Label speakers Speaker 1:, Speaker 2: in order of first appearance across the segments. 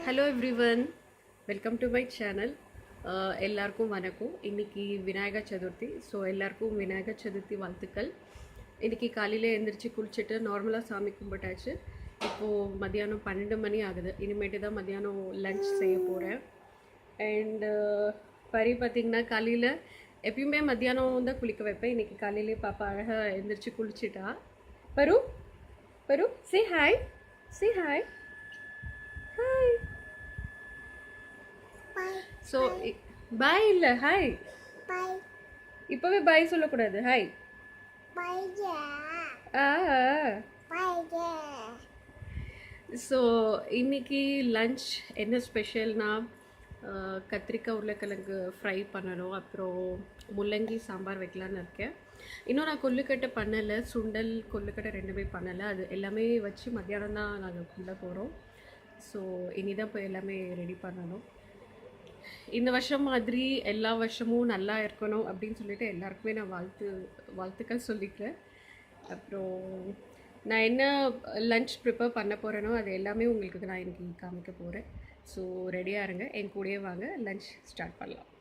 Speaker 1: Hello everyone, welcome to my channel. எல்லாருக்கும் வணக்கம். இன்றைக்கி விநாயக சதுர்த்தி. ஸோ எல்லாருக்கும் விநாயக சதுர்த்தி வாழ்த்துக்கள். இன்றைக்கி காலையில் எழுந்திரிச்சு குளிச்சுட்டு நார்மலாக சாமி கும்பிட்டாச்சு. இப்போது மத்தியானம் 12 மணி ஆகுது. இனிமேட்டு தான் மத்தியானம் லன்ச் செய்ய போகிறேன். அண்டு பரி பார்த்திங்கன்னா காலையில் எப்பயுமே மத்தியானம் தான் குளிக்க வைப்பேன். இன்றைக்கி காலையிலே பாப்பா அழகாக எழுந்திரிச்சு குளிச்சுட்டா. பரு பரு say hi, say hi, hi. So bye இல்லை, ஹாய். இப்போவே பாய் சொல்லக்கூடாது, ஹாய். ஸோ இன்னைக்கு லன்ச் என்ன ஸ்பெஷல்னா, கத்திரிக்காய் உருளைக்கிழங்கு ஃப்ரை பண்ணணும், அப்புறம் முள்ளங்கி சாம்பார் வைக்கலான்னு இருக்கேன். இன்னும் நான் கொல்லுக்கட்டை பண்ணலை, சுண்டல் கொல்லுக்கட்டை ரெண்டுமே பண்ணலை. அது எல்லாமே வச்சு மத்தியானம் தான் நாங்கள் குள்ள போகிறோம். ஸோ இனிதான் போய் எல்லாமே ரெடி பண்ணணும். இந்த வருஷம் மாதிரி எல்லா வருஷமும் நல்லா இருக்கணும் அப்படின்னு சொல்லிட்டு எல்லாருக்குமே நான் வாழ்த்துக்கள் சொல்லிக்கிறேன். அப்புறம் நான் என்ன லன்ச் ப்ரிப்பேர் பண்ண போகிறேனோ அது எல்லாமே உங்களுக்கு நான் இன்றைக்கி காமிக்க போகிறேன். ஸோ ரெடியாக இருங்க, என் கூடயே வாங்க, லன்ச் ஸ்டார்ட் பண்ணலாம்.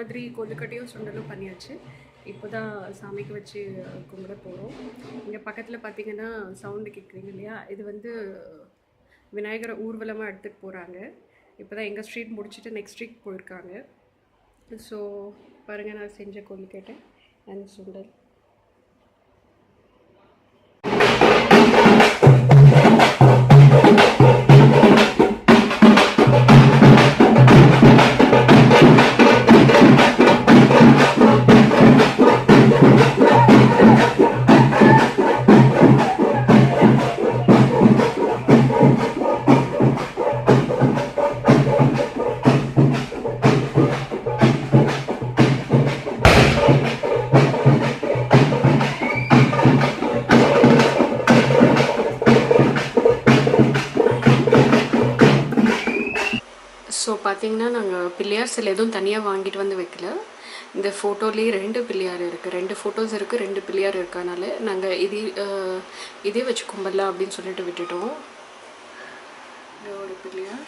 Speaker 1: மாதிரி கொழுக்கட்டையும் சுண்டலும் பண்ணியாச்சு. இப்போ தான் சாமிக்கு வச்சு கும்பிட போகிறோம். இங்கே பக்கத்தில் பார்த்தீங்கன்னா சவுண்டு கேட்குறீங்க இல்லையா, இது வந்து விநாயகரை ஊர்வலமாக எடுத்துகிட்டு போகிறாங்க. இப்போ தான் எங்கள் ஸ்ட்ரீட் முடிச்சுட்டு நெக்ஸ்ட் ஸ்ட்ரீட் போயிருக்காங்க. ஸோ பாருங்கள், நான் செஞ்ச கொழுக்கட்டை அண்ட் சுண்டல். ஸோ பார்த்திங்கன்னா நாங்கள் பிள்ளையார் சிலை எதுவும் தனியாக வாங்கிட்டு வந்து வைக்கல. இந்த ஃபோட்டோலேயே 2 பிள்ளையார் இருக்குது, 2 ஃபோட்டோஸ் இருக்குது, 2 பிள்ளையார் இருக்கனால நாங்கள் இதே வச்சு கும்பிடலாம் அப்படின்னு சொல்லிட்டு விட்டுட்டோம். ஒரு பிள்ளையார்